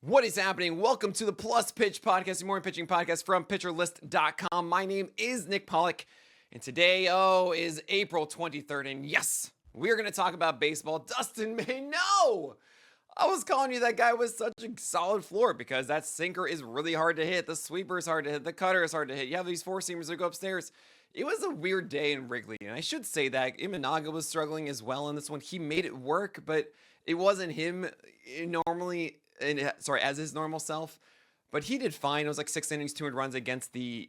What is happening? Welcome to the Plus Pitch Podcast, your morning pitching podcast from pitcherlist.com. My name is Nick Pollack, and today, is April 23rd, and yes, we're going to talk about baseball. Dustin May, no! I was calling you that guy with such a solid floor because that sinker is really hard to hit, the sweeper is hard to hit, the cutter is hard to hit. You have these four-seamers that go upstairs. It was a weird day in Wrigley, and I should say that Imanaga was struggling as well in this one. He made it work, but it wasn't him normally... as his normal self, but he did fine. It was like 6 innings, 200 runs against the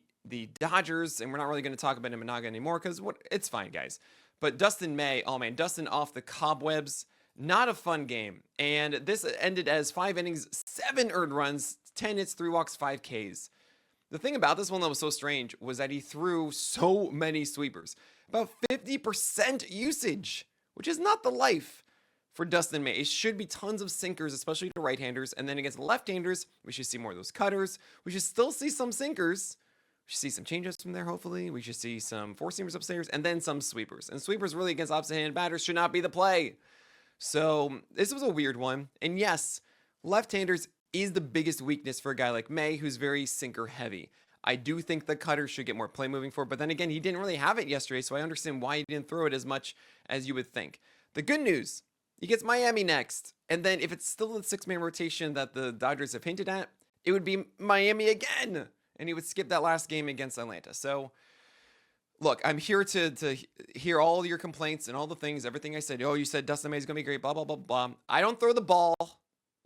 Dodgers, and we're not really going to talk about Imanaga anymore because it's fine, guys. But Dustin May, oh man, Dustin off the cobwebs, not a fun game. And this ended as 5 innings, 7 earned runs, 10 hits, 3 walks, 5 Ks. The thing about this one that was so strange was that he threw so many sweepers, about 50% usage, which is not the life for Dustin May. It should be tons of sinkers, especially to right-handers. And then against left-handers, we should see more of those cutters. We should still see some sinkers. We should see some changeups from there, hopefully. We should see some four-seamers upstairs, and then some sweepers. And sweepers really against opposite-handed batters should not be the play. So this was a weird one. And yes, left-handers is the biggest weakness for a guy like May, who's very sinker-heavy. I do think the cutter should get more play moving forward. But then again, he didn't really have it yesterday, so I understand why he didn't throw it as much as you would think. The good news, he gets Miami next, and then if it's still the 6-man rotation that the Dodgers have hinted at, it would be Miami again, and he would skip that last game against Atlanta. So, look, I'm here to hear all your complaints and all the things, everything I said. Oh, you said Dustin May is going to be great, blah, blah, blah, blah. I don't throw the ball,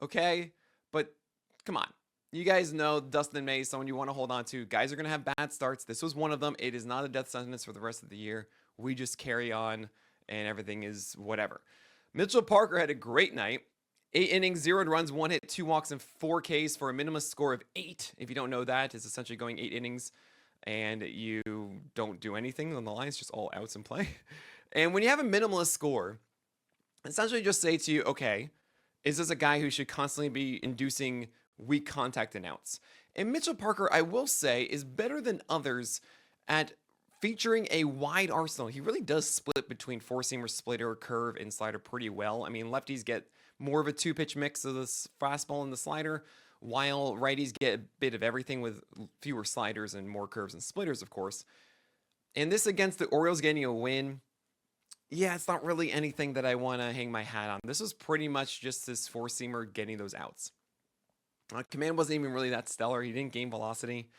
okay? But come on. You guys know Dustin May is someone you want to hold on to. Guys are going to have bad starts. This was one of them. It is not a death sentence for the rest of the year. We just carry on, and everything is whatever. Mitchell Parker had a great night. 8 innings, 0 runs, 1 hit, 2 walks, and 4 Ks for a minimum score of 8. If you don't know that, it's essentially going 8 innings and you don't do anything on the line. It's just all outs in play. And when you have a minimalist score, essentially just say to you, okay, is this a guy who should constantly be inducing weak contact and outs? And Mitchell Parker, I will say, is better than others at featuring a wide arsenal. He really does split between four-seamer, splitter, curve, and slider pretty well. I mean, lefties get more of a 2-pitch mix of the fastball and the slider, while righties get a bit of everything with fewer sliders and more curves and splitters, of course. And this against the Orioles getting a win, yeah, it's not really anything that I want to hang my hat on. This was pretty much just this four-seamer getting those outs. Command wasn't even really that stellar. He didn't gain velocity.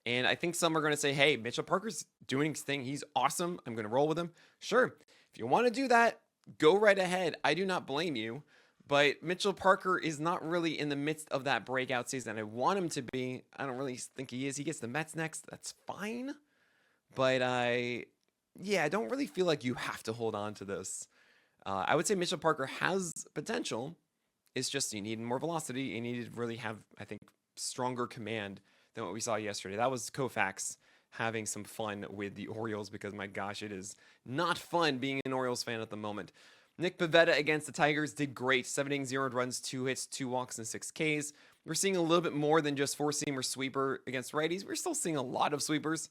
And I think some are going to say, hey, Mitchell Parker's doing his thing. He's awesome. I'm going to roll with him. Sure. If you want to do that, go right ahead. I do not blame you. But Mitchell Parker is not really in the midst of that breakout season I want him to be. I don't really think he is. He gets the Mets next. That's fine. But I don't really feel like you have to hold on to this. I would say Mitchell Parker has potential. It's just you need more velocity. You need to really have, I think, stronger command than what we saw yesterday. That was Koufax having some fun with the Orioles because, my gosh, it is not fun being an Orioles fan at the moment. Nick Pivetta against the Tigers did great. 7 innings, 0 runs, 2 hits, 2 walks, and 6 Ks. We're seeing a little bit more than just four-seamer sweeper against righties. We're still seeing a lot of sweepers,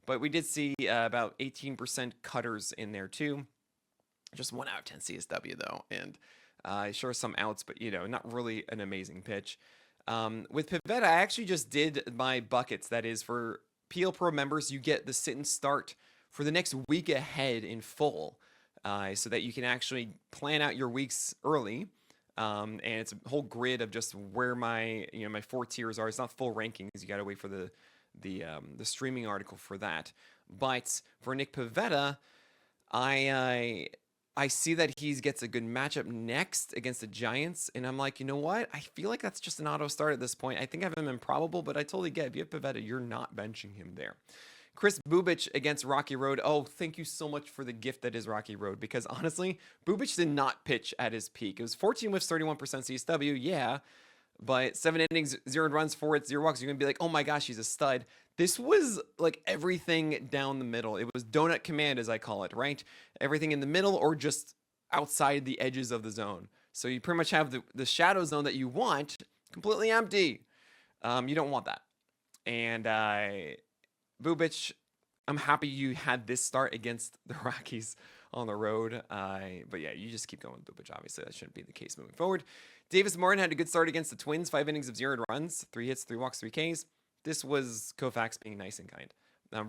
but we did see about 18% cutters in there too. Just 1 out of 10 CSW though, and sure some outs, but not really an amazing pitch. With Pivetta, I actually just did my buckets. That is, for PL Pro members, you get the sit and start for the next week ahead in full, so that you can actually plan out your weeks early. And it's a whole grid of just where my 4 tiers are. It's not full rankings. You got to wait for the streaming article for that. But for Nick Pivetta, I see that he gets a good matchup next against the Giants, and I'm like, you know what? I feel like that's just an auto start at this point. I think I have him improbable, but I totally get it. If you have Pivetta, you're not benching him there. Chris Bubich against Rocky Road. Oh, thank you so much for the gift that is Rocky Road, because honestly, Bubich did not pitch at his peak. It was 14 whiffs, 31% CSW, yeah, but 7 innings, 0 runs, 4 hits, 0 walks. You're going to be like, oh my gosh, he's a stud. This was like everything down the middle. It was donut command, as I call it, right? Everything in the middle or just outside the edges of the zone. So you pretty much have the shadow zone that you want completely empty. You don't want that. And Bubich, I'm happy you had this start against the Rockies on the road. But yeah, you just keep going with Bubich. Obviously, that shouldn't be the case moving forward. Davis Martin had a good start against the Twins, 5 innings of 0 runs, 3 hits, 3 walks, 3 Ks. This was Koufax being nice and kind.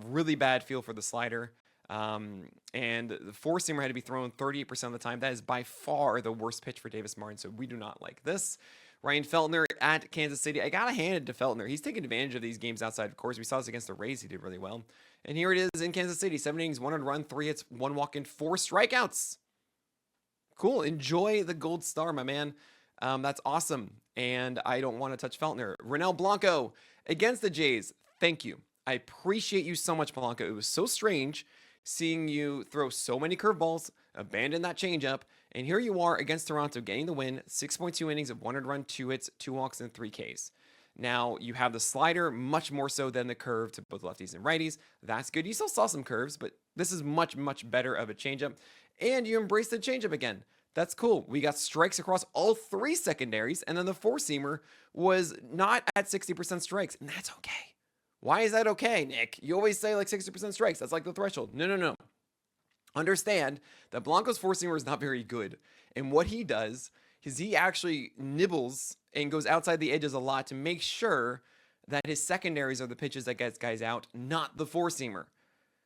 Really bad feel for the slider. And the four-seamer had to be thrown 38% of the time. That is by far the worst pitch for Davis Martin, so we do not like this. Ryan Feltner at Kansas City. I got to hand it to Feltner. He's taking advantage of these games outside of course. We saw this against the Rays. He did really well. And here it is in Kansas City. 7 innings, 1 earned run, 3 hits, 1 walk, and 4 strikeouts. Cool. Enjoy the gold star, my man. That's awesome. And I don't want to touch Feltner. Ronel Blanco against the Jays. Thank you. I appreciate you so much, Pollack. It was so strange seeing you throw so many curveballs, abandon that changeup, and here you are against Toronto getting the win, 6.2 innings of 1 earned run, 2 hits, 2 walks, and 3 Ks. Now, you have the slider much more so than the curve to both lefties and righties. That's good. You still saw some curves, but this is much, much better of a changeup. And you embrace the changeup again. That's cool. We got strikes across all 3 secondaries, and then the four-seamer was not at 60% strikes, and that's okay. Why is that okay, Nick? You always say like 60% strikes. That's like the threshold. No. Understand that Blanco's four-seamer is not very good. And what he does is he actually nibbles and goes outside the edges a lot to make sure that his secondaries are the pitches that gets guys out, not the four-seamer.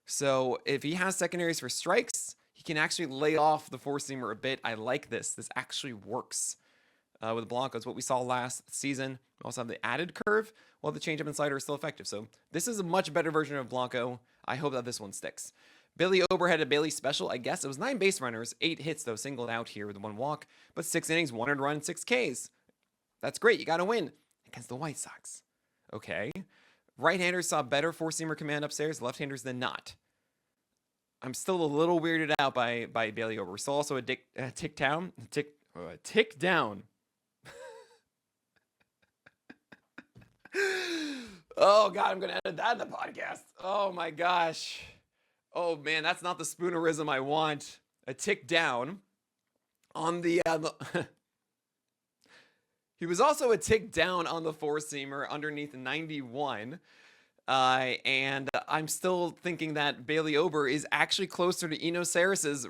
So if he has secondaries for strikes, he can actually lay off the four-seamer a bit. I like this. This actually works with Blanco. It's what we saw last season. We also have the added curve, while the changeup and slider is still effective. So this is a much better version of Blanco. I hope that this one sticks. Billy Ober had a Bailey special, I guess. It was 9 base runners, 8 hits, though, singled out here with 1 walk, but 6 innings, 1 earned run, 6 Ks. That's great. You got to win against the White Sox. Okay. Right-handers saw better four-seamer command upstairs, left-handers than not. I'm still a little weirded out by Bailey Ober. We're still also a tick down. Oh, God, I'm going to edit that in the podcast. Oh, my gosh. Oh, man, that's not the spoonerism I want. A tick down on the he was also a tick down on the four-seamer underneath 91. And I'm still thinking that Bailey Ober is actually closer to Eno Sarris's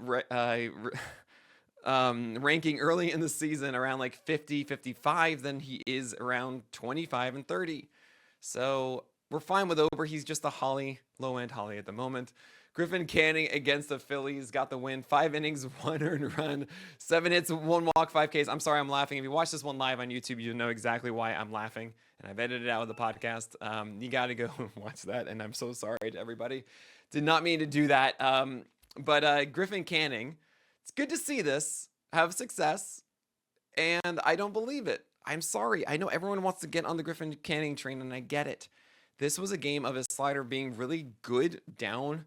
ranking early in the season, around like 50, 55, than he is around 25 and 30. So we're fine with Ober. He's just a low-end Holly at the moment. Griffin Canning against the Phillies got the win. 5 innings, 1 earned run, 7 hits, 1 walk, 5 Ks. I'm sorry I'm laughing. If you watch this one live on YouTube, you know exactly why I'm laughing. And I've edited it out of the podcast. You got to go and watch that. And I'm so sorry to everybody. Did not mean to do that. But Griffin Canning, it's good to see this have success. And I don't believe it. I'm sorry. I know everyone wants to get on the Griffin Canning train, and I get it. This was a game of his slider being really good down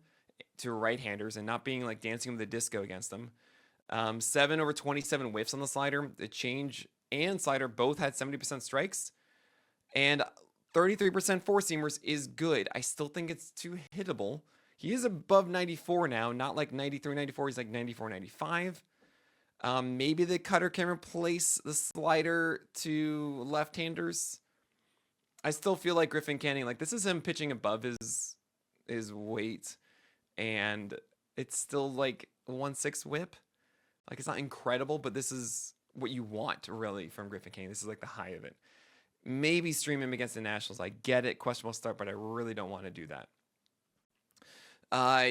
to right-handers and not being like dancing with the disco against them. 7 over 27 whiffs on the slider. The change and slider both had 70% strikes. And 33% four-seamers is good. I still think it's too hittable. He is above 94 now, not like 93, 94. He's like 94, 95. Maybe the cutter can replace the slider to left-handers. I still feel like Griffin Canning, like this is him pitching above his weight. And it's still like 1.6 whip. Like it's not incredible, but this is what you want really from Griffin Canning. This is like the high of it. Maybe stream him against the Nationals. I get it, questionable start, but I really don't want to do that.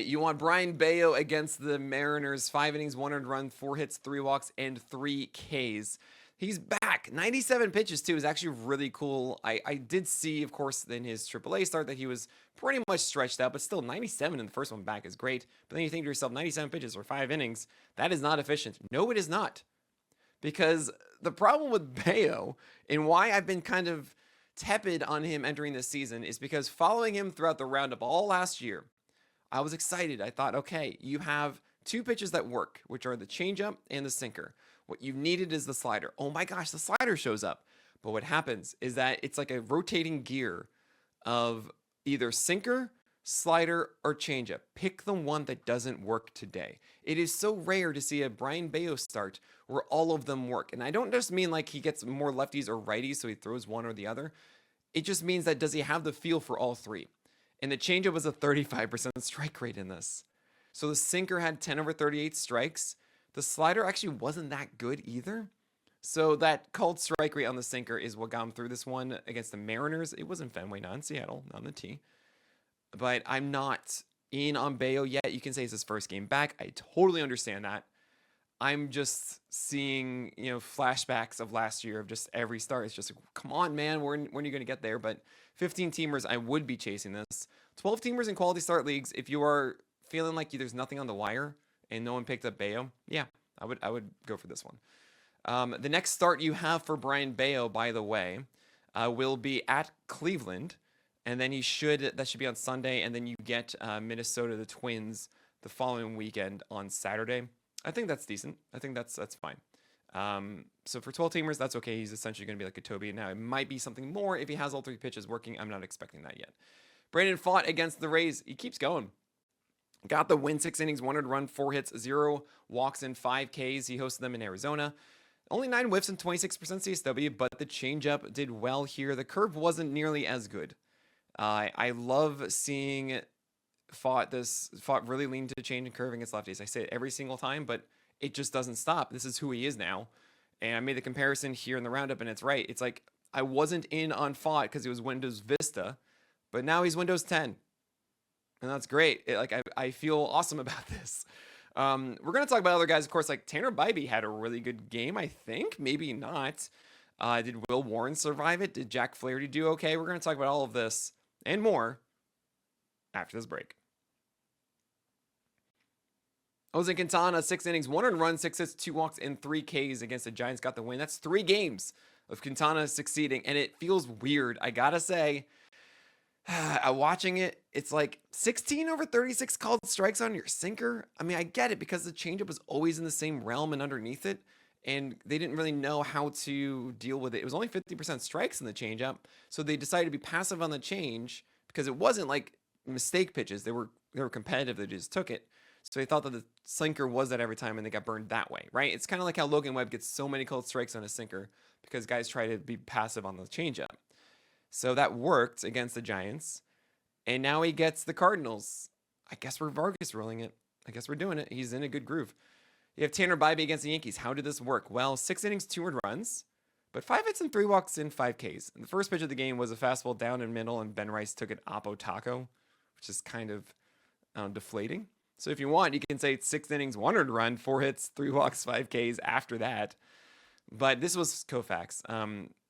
You want Brian Bayo against the Mariners. 5 innings, 1 earned run, 4 hits, 3 walks, and 3 Ks. He's back. 97 pitches, too, is actually really cool. I did see, of course, in his AAA start that he was pretty much stretched out, but still 97 in the first one back is great. But then you think to yourself, 97 pitches for 5 innings, that is not efficient. No, it is not. Because the problem with Bayo and why I've been kind of tepid on him entering this season is because following him throughout the roundup all last year, I was excited. I thought, okay, you have 2 pitches that work, which are the changeup and the sinker. What you needed is the slider. Oh my gosh, the slider shows up. But what happens is that it's like a rotating gear of either sinker, slider, or changeup. Pick the one that doesn't work today. It is so rare to see a Brian Bayo start where all of them work. And I don't just mean like he gets more lefties or righties, so he throws one or the other. It just means that does he have the feel for all 3? And the changeup was a 35% strike rate in this. So the sinker had 10 over 38 strikes. The slider actually wasn't that good either. So that called strike rate on the sinker is what got him through this one against the Mariners. It was in Fenway, not in Seattle, not in the T. But I'm not in on Bayo yet. You can say it's his first game back. I totally understand that. I'm just seeing, flashbacks of last year of just every start. It's just, come on, man, when are you going to get there? But 15 teamers, I would be chasing this. 12 teamers in quality start leagues, if you are feeling like there's nothing on the wire and no one picked up Bayo, yeah, I would go for this one. The next start you have for Brian Bayo, by the way, will be at Cleveland. And then that should be on Sunday. And then you get Minnesota, the Twins, the following weekend on Saturday. I think that's decent. I think that's fine. So for 12 teamers, that's okay. He's essentially going to be like a Toby. Now, it might be something more if he has all 3 pitches working. I'm not expecting that yet. Brandon fought against the Rays. He keeps going. Got the win, 6 innings, 1 run, 4 hits, 0 walks, and 5 Ks. He hosted them in Arizona. Only 9 whiffs and 26% CSW, but the changeup did well here. The curve wasn't nearly as good. I love seeing Fought really leaned to change and curve against lefties. I say it every single time, but it just doesn't stop. This is who he is now. And I made the comparison here in the roundup, and it's right. It's like I wasn't in on Fought because he was Windows Vista, but now he's Windows 10. And that's great. I feel awesome about this. We're going to talk about other guys, of course, like Tanner Bybee had a really good game, I think. Maybe not. Did Will Warren survive it? Did Jack Flaherty do okay? We're going to talk about all of this and more after this break. Jose Quintana, 6 innings, 1 run, 6 hits, 2 walks, and 3 Ks against the Giants. Got the win. That's 3 games of Quintana succeeding, and it feels weird. I gotta say, watching it, it's like 16 over 36 called strikes on your sinker. I mean, I get it because the changeup was always in the same realm and underneath it, and they didn't really know how to deal with it. It was only 50% strikes in the changeup, so they decided to be passive on the change because it wasn't like mistake pitches. They were competitive. They just took it. So they thought that the sinker was that every time, and they got burned that way, right? It's kind of like how Logan Webb gets so many cold strikes on a sinker because guys try to be passive on the changeup. So that worked against the Giants, and now he gets the Cardinals. I guess we're Vargas rolling it. I guess we're doing it. He's in a good groove. You have Tanner Bybee against the Yankees. How did this work? Well, 6 innings, 2 runs, but 5 hits and 3 walks and 5 Ks. And the first pitch of the game was a fastball down in middle, and Ben Rice took it oppo taco, which is kind of deflating. So if you want, you can say it's 6 innings, 1 run, 4 hits, 3 walks, 5 Ks after that. But this was Koufax.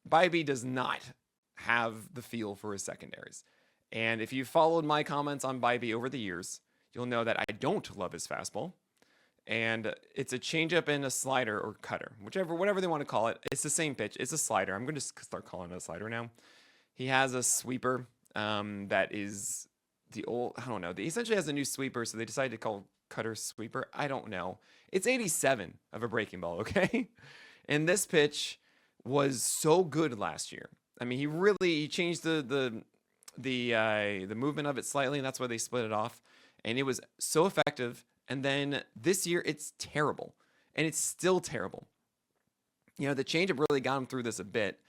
Bybee does not have the feel for his secondaries. And if you followed my comments on Bybee over the years, you'll know that I don't love his fastball. And it's a changeup and a slider or cutter, whatever they want to call it. It's the same pitch. It's a slider. I'm going to start calling it a slider now. He has a sweeper that is the old, I don't know. He essentially has a new sweeper, so they decided to call cutter sweeper. I don't know. It's 87 of a breaking ball, okay? And this pitch was so good last year. I mean, he changed the movement of it slightly, and that's why they split it off. And it was so effective. And then this year, it's terrible. And it's still terrible. The changeup really got him through this a bit.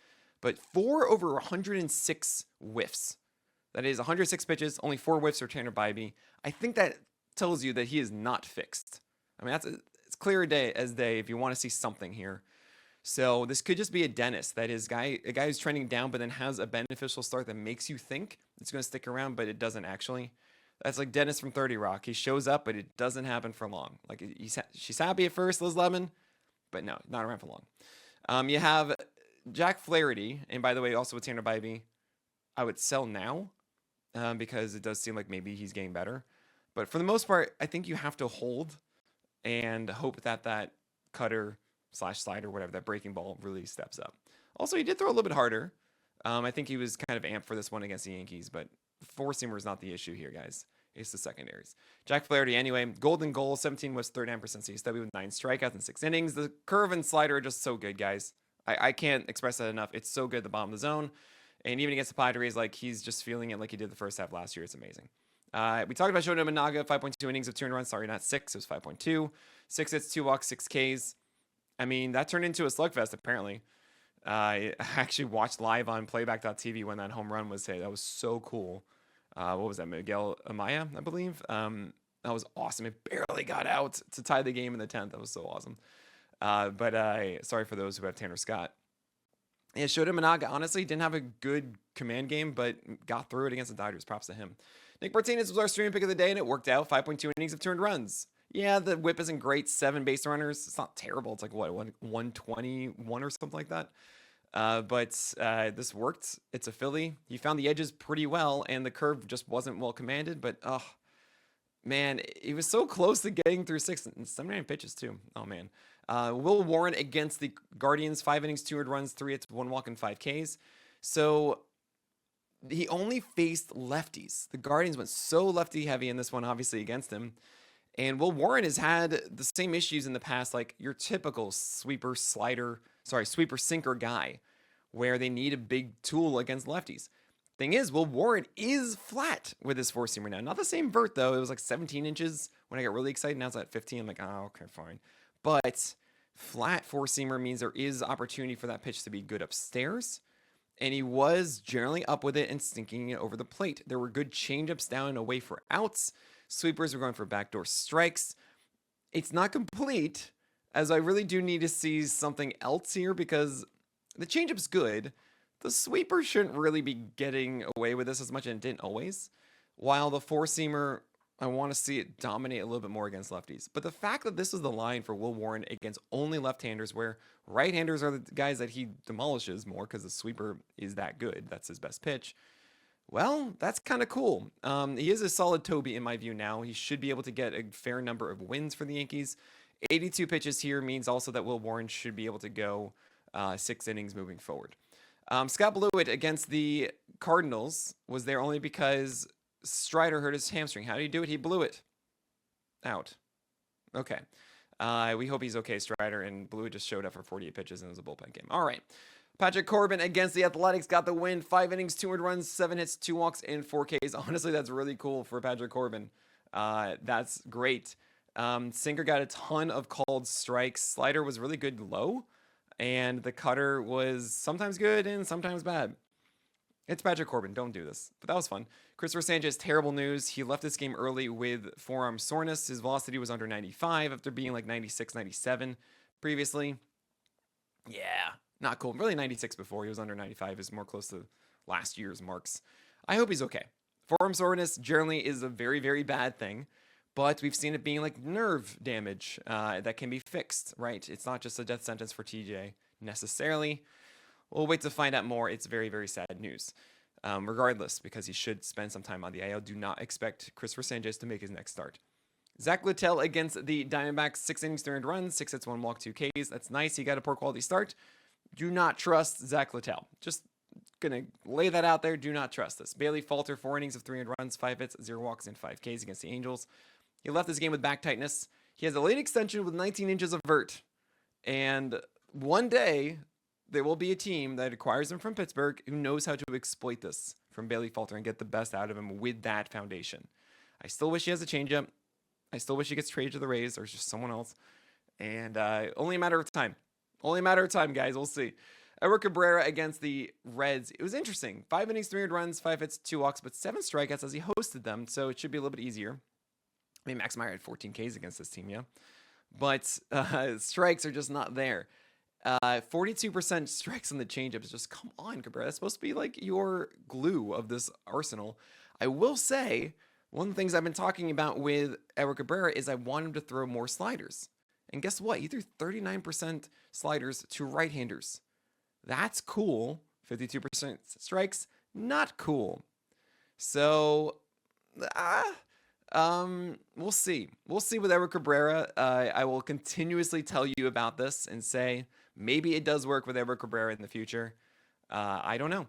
But 4 over 106 whiffs. That is 106 pitches, only 4 whiffs for Tanner Bybee. I think that tells you that he is not fixed. I mean, it's clear as day if you want to see something here. So this could just be a dentist. That is a guy who's trending down, but then has a beneficial start that makes you think it's going to stick around, but it doesn't actually. That's like Dennis from 30 Rock. He shows up, but it doesn't happen for long. Like she's happy at first, Liz Lemon, but no, not around for long. You have Jack Flaherty, and by the way, also with Tanner Bybee, I would sell now. Because it does seem like maybe he's getting better. But for the most part, I think you have to hold and hope that cutter / slider, whatever, that breaking ball really steps up. Also, he did throw a little bit harder. I think he was kind of amped for this one against the Yankees, but four-seamer is not the issue here, guys. It's the secondaries. Jack Flaherty, anyway, golden goal, 17 was 39% CSW with 9 strikeouts in 6 innings. The curve and slider are just so good, guys. I can't express that enough. It's so good at the bottom of the zone. And even against the Padres, like he's just feeling it like he did the first half last year. It's amazing. We talked about Shota Imanaga, 5.2 innings of 2 runs. Sorry, not 6. It was 5.2. 6 hits, 2 walks, 6 Ks. I mean, that turned into a slugfest, apparently. I actually watched live on playback.tv when that home run was hit. That was so cool. What was that? Miguel Amaya, I believe. That was awesome. It barely got out to tie the game in the 10th. That was so awesome. But sorry for those who have Tanner Scott. Yeah, Shota Managa honestly didn't have a good command game, but got through it against the Dodgers. Props to him. Nick Martinez was our streaming pick of the day, and it worked out. 5.2 innings of turned runs. Yeah, the whip isn't great. 7 base runners. It's not terrible. It's like, what, 121 or something like that? But this worked. It's a Philly. He found the edges pretty well, and the curve just wasn't well commanded. But, man, he was so close to getting through 79 pitches, too. Oh, man. Will Warren against the Guardians, 5 innings, 2 earned runs, 3 hits, 1 walk, and 5 Ks. So he only faced lefties. The Guardians went so lefty heavy in this one, obviously, against him. And Will Warren has had the same issues in the past, like your typical sweeper sinker guy, where they need a big tool against lefties. Thing is, Will Warren is flat with his four-seamer now. Not the same vert, though. It was like 17 inches when I got really excited. Now it's at 15. I'm like, oh, okay, fine. But flat four-seamer means there is opportunity for that pitch to be good upstairs. And he was generally up with it and sinking it over the plate. There were good changeups down and away for outs. Sweepers were going for backdoor strikes. It's not complete, as I really do need to see something else here because the changeup's good. The sweeper shouldn't really be getting away with this as much, and it didn't always. While the four-seamer, I want to see it dominate a little bit more against lefties. But the fact that this was the line for Will Warren against only left-handers, where right-handers are the guys that he demolishes more because the sweeper is that good. That's his best pitch. Well, that's kind of cool. He is a solid Toby in my view now. He should be able to get a fair number of wins for the Yankees. 82 pitches here means also that Will Warren should be able to go 6 innings moving forward. Scott Blewett against the Cardinals was there only because Strider hurt his hamstring. How did he do it? He blew it out. Okay. We hope he's okay, Strider, and Blewett just showed up for 48 pitches and it was a bullpen game. All right. Patrick Corbin against the Athletics got the win. 5 innings, 2 earned runs, 7 hits, 2 walks, and 4 Ks. Honestly, that's really cool for Patrick Corbin. That's great. Sinker got a ton of called strikes. Slider was really good low, and the cutter was sometimes good and sometimes bad. It's Patrick Corbin. Don't do this. But that was fun. Christopher Sanchez, terrible news. He left this game early with forearm soreness. His velocity was under 95 after being like 96, 97 previously. Yeah. Not cool. Really 96 before. He was under 95. Is more close to last year's marks. I hope he's okay. Forearm soreness generally is a very, very bad thing. But we've seen it being like nerve damage that can be fixed, right? It's not just a death sentence for TJ necessarily. We'll wait to find out more. It's very, very sad news. Regardless, because he should spend some time on the IL. Do not expect Christopher Sanchez to make his next start. Zach Littell against the Diamondbacks. 6 innings, 3 earned runs, 6 hits, 1 walk, 2 Ks. That's nice. He got a poor quality start. Do not trust Zach Littell. Just gonna lay that out there. Do not trust this. Bailey Falter, 4 innings of 3 earned runs, 5 hits, 0 walks, and 5 Ks against the Angels. He left this game with back tightness. He has a late extension with 19 inches of vert. And one day, there will be a team that acquires him from Pittsburgh who knows how to exploit this from Bailey Falter and get the best out of him with that foundation. I still wish he has a changeup. I still wish he gets traded to the Rays or just someone else. And only a matter of time. Only a matter of time, guys. We'll see. Edward Cabrera against the Reds. It was interesting. 5 innings, 3 earned runs, 5 hits, 2 walks, but 7 strikeouts as he hosted them. So it should be a little bit easier. I mean, Max Meyer had 14 Ks against this team, yeah. But strikes are just not there. 42% strikes on the changeup is just, come on, Cabrera. That's supposed to be like your glue of this arsenal. I will say, one of the things I've been talking about with Edward Cabrera is I want him to throw more sliders. And guess what? He threw 39% sliders to right-handers. That's cool. 52% strikes, not cool. So, we'll see. We'll see with Edward Cabrera. I will continuously tell you about this and say maybe it does work with Edward Cabrera in the future. I don't know.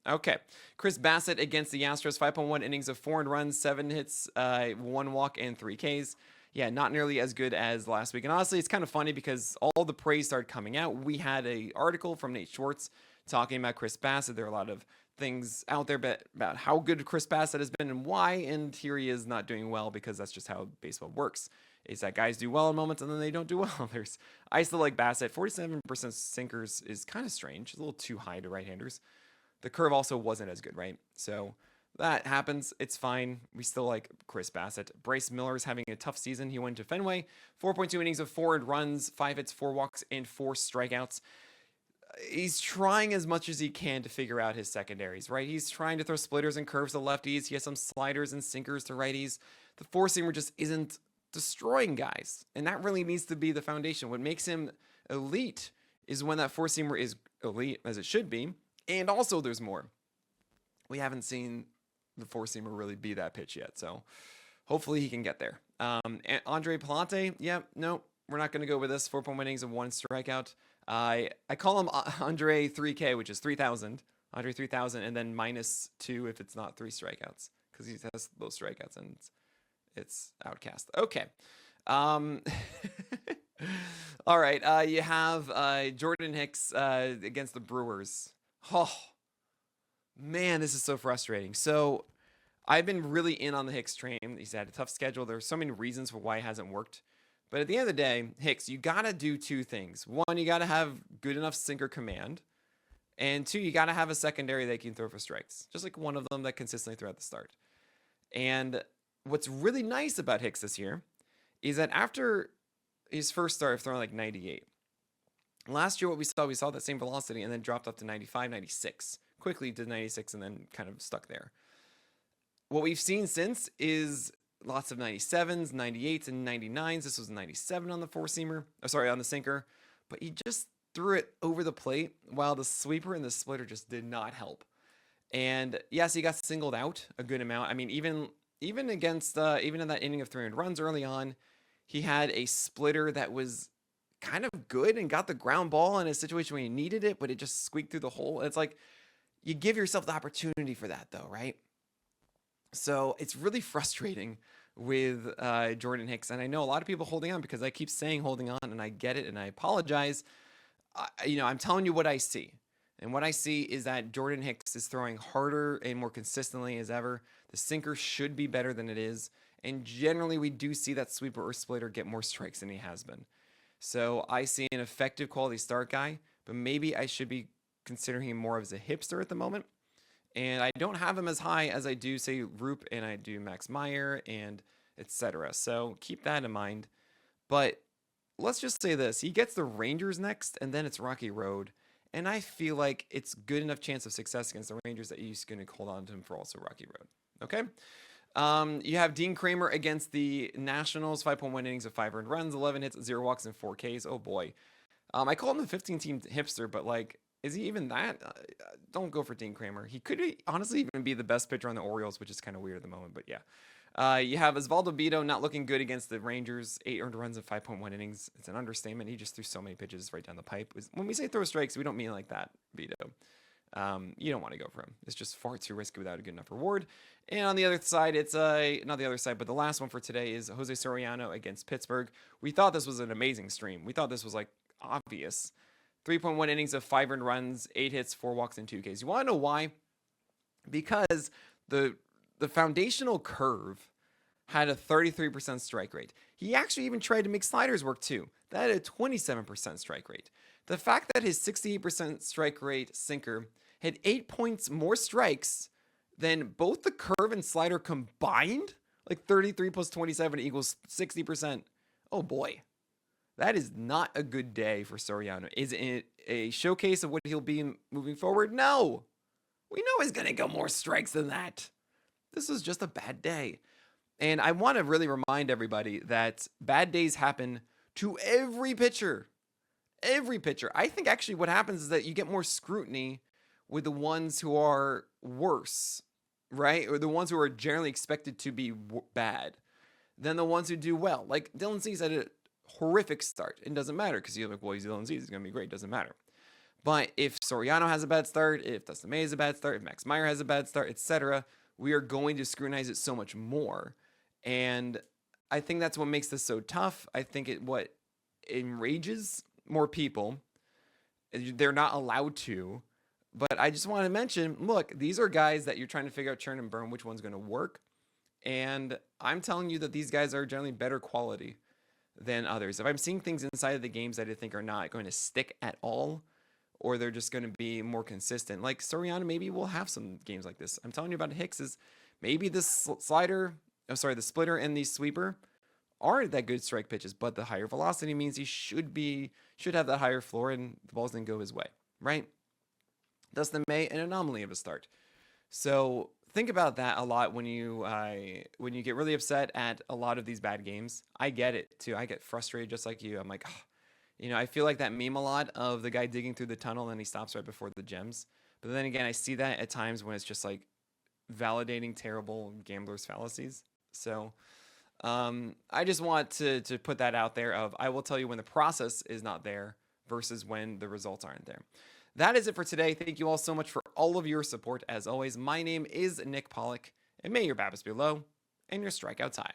Okay. Chris Bassett against the Astros. 5.1 innings of 4 earned runs, 7 hits, 1 walk, and 3 Ks. Yeah, not nearly as good as last week. And honestly, it's kind of funny because all the praise started coming out. We had an article from Nate Schwartz talking about Chris Bassett. There are a lot of things out there about how good Chris Bassett has been and why, and here he is not doing well because that's just how baseball works. Is that guys do well in moments and then they don't do well. I still like Bassett. 47% sinkers is kind of strange. It's a little too high to right-handers. The curve also wasn't as good, right? So That happens. It's fine. We still like Chris Bassett. Bryce Miller is having a tough season. He went to Fenway, 4.2 innings of 4 runs, 5 hits, 4 walks, and 4 strikeouts. He's trying as much as he can to figure out his secondaries, right? He's trying to throw splitters and curves to lefties. He has some sliders and sinkers to righties. The four-seamer just isn't destroying guys, and that really needs to be the foundation. What makes him elite is when that four-seamer is elite, as it should be, and also there's more. We haven't seen the four-seamer really be that pitch yet, so hopefully he can get there. Andre Palante, no, we're not going to go with this. 4.1 innings of 1 strikeout. I call him Andre 3K, which is 3,000. Andre 3,000, and then -2 if it's not 3 strikeouts, because he has those strikeouts and it's outcast. Okay. All right. You have Jordan Hicks against the Brewers. Oh, man, this is so frustrating. So I've been really in on the Hicks train. He's had a tough schedule. There's so many reasons for why it hasn't worked. But at the end of the day, Hicks, you got to do 2 things. 1, you got to have good enough sinker command. And 2, you got to have a secondary that can throw for strikes. Just like one of them that consistently throughout the start. And what's really nice about Hicks this year is that after his first start of throwing like 98, last year what we saw that same velocity and then dropped up to 95, 96. Quickly did 96 and then kind of stuck there. What we've seen since is lots of 97s, 98s, and 99s. This was 97 on the four-seamer. On the sinker. But he just threw it over the plate while the sweeper and the splitter just did not help. And yes, he got singled out a good amount. I mean, even against even in that inning of 300 runs early on, he had a splitter that was kind of good and got the ground ball in a situation where he needed it, but it just squeaked through the hole. It's like you give yourself the opportunity for that, though, right? So it's really frustrating with Jordan Hicks. And I know a lot of people holding on because I keep saying holding on, and I get it, and I apologize. I'm telling you what I see. And what I see is that Jordan Hicks is throwing harder and more consistently as ever. The sinker should be better than it is. And generally, we do see that sweeper or splitter get more strikes than he has been. So I see an effective quality start guy, but maybe I should be considering him more as a hipster at the moment. And I don't have him as high as I do, say, Roop, and I do Max Meyer, and etc. So keep that in mind. But let's just say this. He gets the Rangers next, and then it's Rocky Road. And I feel like it's good enough chance of success against the Rangers that he's going to hold on to him for also Rocky Road. Okay? You have Dean Kramer against the Nationals, 5.1 innings of 5 earned runs, 11 hits, 0 walks, and 4 Ks. Oh, boy. I call him the 15-team hipster, but, like, is he even that? Don't go for Dean Kramer. He could honestly even be the best pitcher on the Orioles, which is kind of weird at the moment, but yeah. You have Osvaldo Bido not looking good against the Rangers, 8 earned runs in 5.1 innings. It's an understatement. He just threw so many pitches right down the pipe. When we say throw strikes, we don't mean like that, Bido. You don't want to go for him. It's just far too risky without a good enough reward. And on the other side, it's not the other side, but the last one for today is Jose Soriano against Pittsburgh. We thought this was an amazing stream. We thought this was like obvious. 3.1 innings of 5 earned runs, 8 hits, 4 walks, and 2 Ks. You want to know why? Because the foundational curve had a 33% strike rate. He actually even tried to make sliders work too. That had a 27% strike rate. The fact that his 68% strike rate sinker had 8 points more strikes than both the curve and slider combined, like 33 plus 27 equals 60%. Oh boy. That is not a good day for Soriano. Is it a showcase of what he'll be moving forward? No. We know he's going to go more strikes than that. This was just a bad day. And I want to really remind everybody that bad days happen to every pitcher. Every pitcher. I think actually what happens is that you get more scrutiny with the ones who are worse, right? Or the ones who are generally expected to be bad than the ones who do well. Like Dylan Cease had a horrific start. It doesn't matter because you're like, well, he's Dylan Cease. He's going to be great. It doesn't matter. But if Soriano has a bad start, if Dustin May has a bad start, if Max Meyer has a bad start, etc., we are going to scrutinize it so much more. And I think that's what makes this so tough. I think what enrages more people. They're not allowed to. But I just want to mention, look, these are guys that you're trying to figure out churn and burn, which one's going to work. And I'm telling you that these guys are generally better quality than others. If I'm seeing things inside of the games that I think are not going to stick at all, or they're just going to be more consistent. Like Soriano maybe will have some games like this. I'm telling you about Hicks is maybe the the splitter and the sweeper aren't that good strike pitches, but the higher velocity means he should have that higher floor and the balls didn't go his way, right? Dustin May, an anomaly of a start. So think about that a lot when you get really upset at a lot of these bad games. I get it too. I get frustrated just like you. I'm like, I feel like that meme a lot of the guy digging through the tunnel and he stops right before the gems. But then again, I see that at times when it's just like validating terrible gamblers' fallacies. So I just want to put that out there of I will tell you when the process is not there versus when the results aren't there. That is it for today. Thank you all so much for all of your support. As always, my name is Nick Pollack, and may your BABIPs be low and your strikeouts high.